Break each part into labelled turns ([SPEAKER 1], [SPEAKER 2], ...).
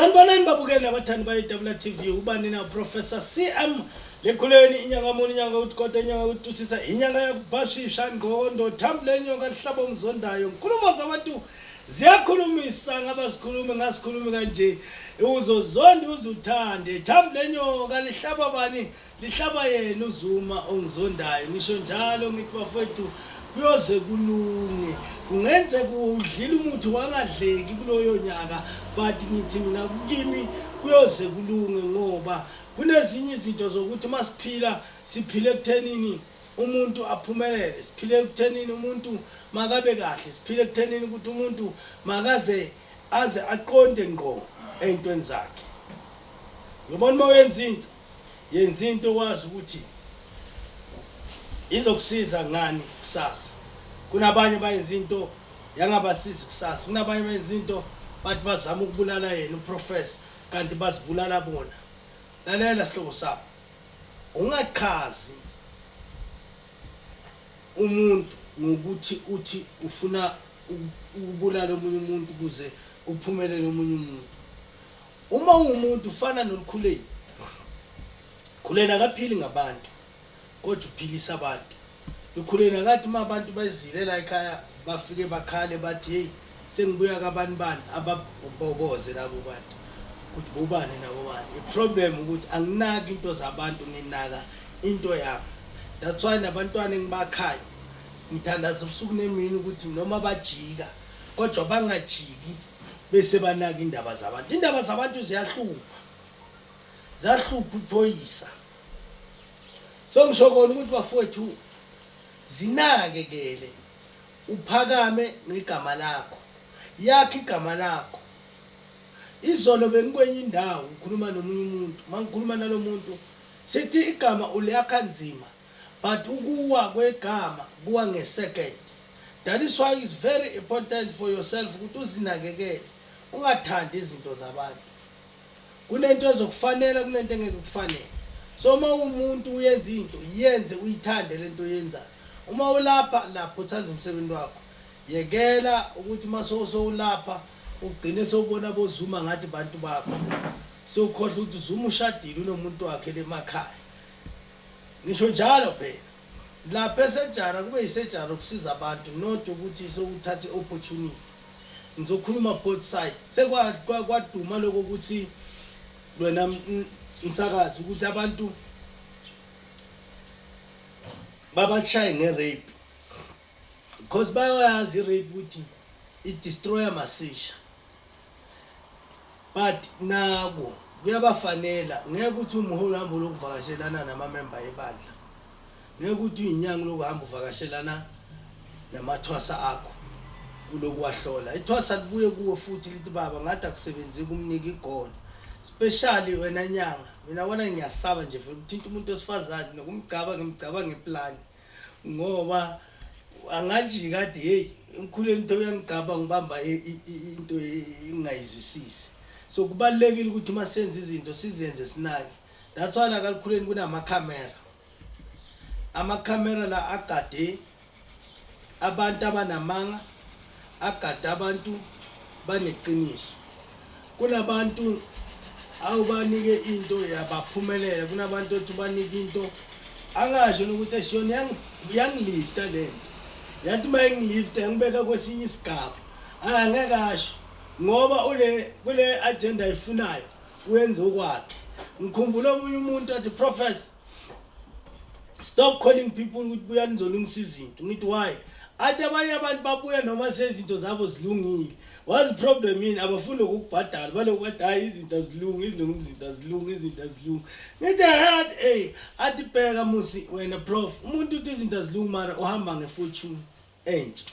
[SPEAKER 1] Sanibonani babukeli abathandi bayi-WTV ubani na Professor CM lekhuleni inyanga muni inyanga uThikota inyanga uTusisa inyanga yakubhashisha ngqondo thambile inyanga lihlaba umzondayo ngikhuluma zabantu ziyakhulumisa ngabasikhulumi ngasikhulumi kanje uzozondi uzuthande thambile inyanga lihlaba bani lihlaba yena uZuma ongizondayo ngisho njalo ngithi bafowethu kuyoze kulunge kungenze kudlila umuthi wangadleki kuloyo nyaka but ngithi mina kimi kuyoze kulunge ngoba kunezinye izinto zokuthi masiphila siphile ekuthenini umuntu aphumelele siphile ekuthenini umuntu makabe kahle siphile ekuthenini ukuthi umuntu makaze aze aqonde ngqo entweni zakhe yobona mawenza into wazi ukuthi izokusiza ngani kusasa kunabanye bayenza into yangabasizi kusasa kunabanye bayenza into bathi bazama ukubulala yena uprofessor kanti bazibulala bona lalela sihlobo sabo ungaqhazi umuntu ngokuthi uthi ufuna ukubulala omunye umuntu kuze uphumelele omunye umuntu uma umuntu ufana nolukhuleni khulena akaphili ngabantu kodwa uphilisa abantu lukhulena kathi uma abantu bazile la ekhaya bafike bakhale bathi hey sengibuya kabani bani ababoboze labo bantu ukuthi bobani nabo bani iproblem ukuthi anginaki into zabantu nginaka into yabo that's why nabantwana engibakhaya ngithanda ubusuku nemini ukuthi noma bajika kodwa bangajiki bese banaka indaba zabantu ziyahlupha uphoyisa so ngisho kona ukuthi bafowethu zinakekele uphakame ngegama lakho yakhe igama lakho izolo bengikwenye indawo ukhuluma nomunye umuntu mangikhuluma nalomuntu sithi igama uliyakha nzima but ukuwa kwegama kuwa ngesecond that is why it's very important for yourself ukuthi uzinakekele ungathandi izinto zabantu kunento ezokufanele kunento engeke kufanele so uma umuntu uyenza into yenze uyithande lento oyenzayo uma ulapha uthanda umsebenzi wakho yekela ukuthi maso ulapha ugcine sobona boZuma ngathi bantu bakho sokhohle ukuthi uZuma ushadile unomuntu wakhe lemakhaya ngisho njalo phela lapha esejara kube yisejara ukusiza abantu not ukuthi sokuthatha opportunity ngizokhuluma both sides sekwaduma lokho ukuthi wena ngisakazi ukuthi abantu babashaye ngerape because bayazi rape ukuthi it destroy amasisha but nako kuyabafanela ngeke ukuthi umuholo hambo lokuvakashelana namamember ebandla ngeke ukuthi uyinyanga lokuhamba uvakashelana namathwasa akho kulokuwahlola ithwasa libuye kuwe futhi lithi baba ngathi akusebenzi kumnika igona especially wena nyanga mina wona ngiyasaba nje ukuthinta umuntu osifazane nokumgcaba ngeplan ngoba angathi kade hey emkhuleni into yangigaba ngibamba into engayizwisisi so kubalekile ukuthi masenze izinto sizenze sinake that's why la kalukhuleni kunama-camera la agade abantu abanamanga agade abantu baneqiniso kunabantu awubanike into yabaphumelela kunabantu othi banike into angasho ukuthi eshiyona yangilifta lento yathi mayengilifta ngibeka kwesinye isigaba angeke asho ngoba kule agenda ifunayo uyenze okwakhe ngikhumbula omunye umuntu athi Professor stop calling people ukuthi buya nizolungisa izinto ngithi why athi abanye abantu babuya noma sezinto zabo zilungile wazi problem yini abafuna ukubhadala baloku bathi hayi izinto azilungi ngithi athi bheka musi wena prof umuntu uthi izinto azilungi mara uhamba ngefortune entsha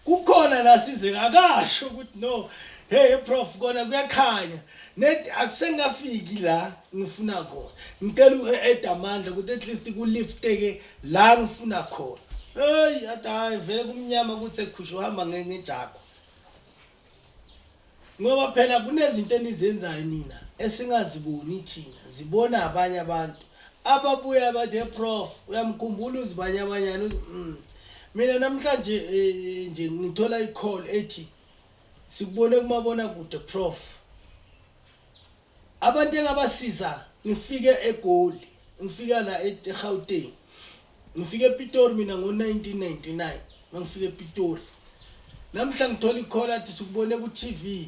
[SPEAKER 1] kukhona la size akasho ukuthi no hey prof kona kuyakhanya net akusengafiki la ngifuna khona ngicela edamandla ukuthi at least kulifteke la ngifuna khona hey hayi vele kumnyama ukuthi sekukhusha uhamba ngejako ngoba phela kunezinto enizenzayo nina esingaziboni thina zibona abanye abantu ababuya bathi prof uyamkhumbula uzibanyabanyana mina namhlanje nje ngithola icall ethi sikubone kumabona kude prof abantu engabasiza ngifike eGoli, ngifika la eGauteng, ngifike ePitori mina ngo1999 mangifike ePitori. Namhla ngithola icall athi sikubone ku TV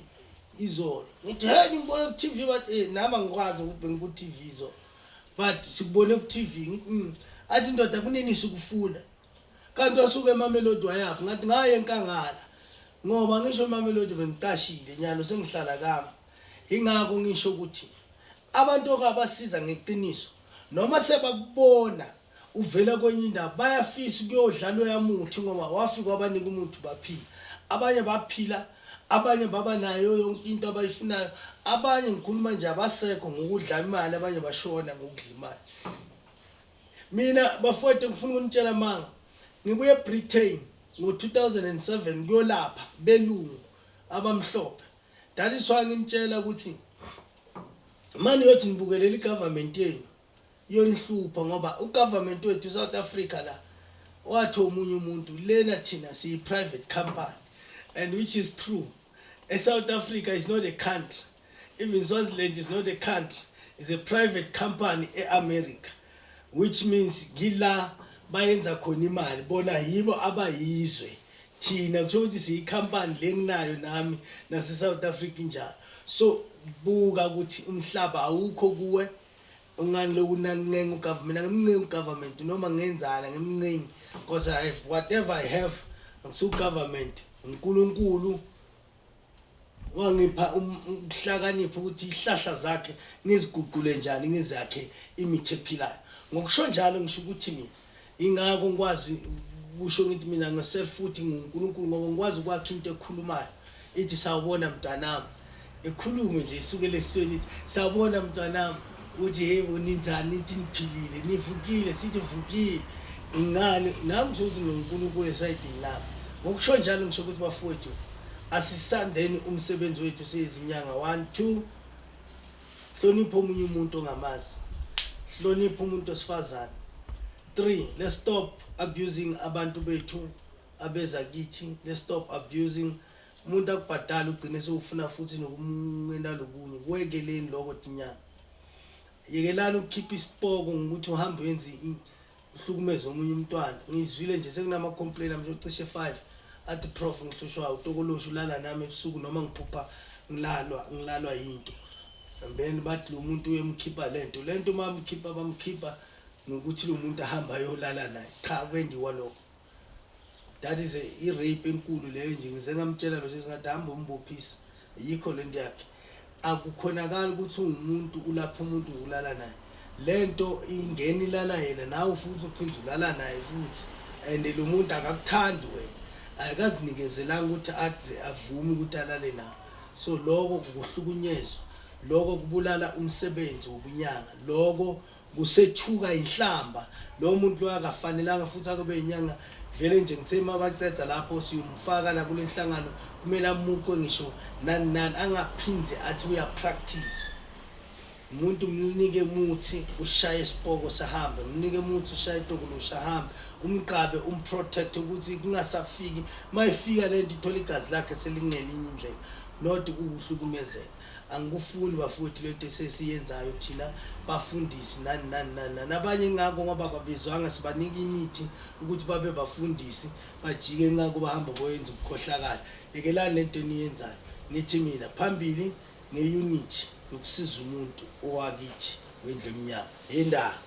[SPEAKER 1] izolo. Ngithi hey ngibone ku TV but nami ngikwazi ukuthi ngiku TV izolo. But sikubone ku TV athi indoda kunini sikufuna. Kanti wasuke eMamelodi wayaphi ngathi ngaye eNkangala. Ngoba ngisho eMamelodi bengiqashile nyalo sengihlala kami. Ingakho ngisho ukuthi abantu okabasiza ngeqiniso noma sebakubona uvela kwenye indaba bayafisa ukuyodlalwa yamuthi ngoba wafika abanika umuntu baphila. Abanye baphila, abanye baba nayo yonke into abayifunayo, abanye ngikhuluma nje abasekho ngokudla imali, abanye bashona ngokudla imali. Mina bafowethu ngifuna ukunitshela manga ngibuye eBritain ngo2007 kuyolapha belungu abamhlophe. That is why nginitshela ukuthi manje yothi nibukelela igovernment yenu yonihlupha ngoba ugovernment wethu South Africa la wathi omunye umuntu lena thina siyi private company, and which is true. South Africa is not a country. Even Swaziland is not a country. It's a private company eAmerica, which means gila bayenza khona imali bona yibo abayizwe. Thina kusho ukuthi siyicompany lenginayo nami nase South Africa njalo. So buka ukuthi umhlaba awukho kuwe ungani lokunangenga ugovernment, ngimncenga ugovernment noma ngenzana ngimncengi, because I have whatever I have ngisu government. uNkulunkulu wangipha ukuhlakanipha ukuthi ihlahla zakhe ngiziguqule njani ngizakhe imithi ephilayo. Ngokusho njalo ngisho ukuthi mina ingakho ngikwazi ukusho ngithi mina ngiself futhi nguNkulunkulu ngoba ngikwazi ukwakha into ekhulumayo ithi sawubona mntanami, ekhulume nje isukele esweni ithi sawubona mntanami, uthi yebo ninjani, nithi niphilile, nivukile, sithi vukile. Ngani nami nje uthi nguNkulunkulu esayidini lapho. Ngokusho njalo ngisho ukuthi bafowethu asisandeni umsebenzi wethu sezinyanga 1 2 hlonipha omunye umuntu ongamazi, hlonipha umuntu osifazana. 3 let's stop abusing abantu bethu abeza kithi. Let's stop abusing umuntu akubhadala ugcine sewufuna futhi nokumngena lokunye. Kwekeleni lokho tinyanga, yekelani ukukhipha isipoko ngokuthi uhambe wenze uhlukumeze omunye umntwana. Ngizwile nje sekunama complaint manje ucishe 5 athi prof ngithushwa utokolosha ulala nami ebusuku noma ngiphupha ngilalwa yinto. Then bathi lo muntu uyemkhipha lento mamkhipha bamkhipha nokuthi lo muntu ahamba ayolala naye. Cha kwendiwa lokho. That is a rape enkulu leyo nje ngize ngamtshela lo sesingathi hamba umbophisa. Yikho lento yakhe. Akukhonakala ukuthi ungumuntu ulapha umuntu ulala naye. Lento ingena ilala yena nawe futhi uphinde ulala naye futhi, and lo muntu akakuthandi wena, akazinikezelanga ukuthi athi avume ukuthi alale nawe. So lokho kuhlukunyezwa, lokho kubulala umsebenzi wobunyanga, lokho kusethuka inhlamba. Lo muntu akafanelanga futhi akube inyanga vele nje ngithe mabacetha lapho siyumfaka la kule nhlangano kumele amuqwe ngisho nani angaphindze athi uya practice. Umuntu mnike muthi ushaye isipoko sahambe, mnike muthi ushaye itokolosha hambe, umqabe umprotect ukuthi kungasafiki mayifika lento ithola igazi lakhe selingelinye indlela, not ukuhlukumezeka. Angikufuni bafowethu lento sesiyenzayo thina bafundisi nani nabanye ngako ngoba babizwanga sibanika imithi ukuthi babe bafundisi bajike ngako bahamba boyenza ukukhohlakala. Yekelani lento niyenzayo. Nithi mina phambili ngeunity yokusiza umuntu owakithi wendle emnyama endaba.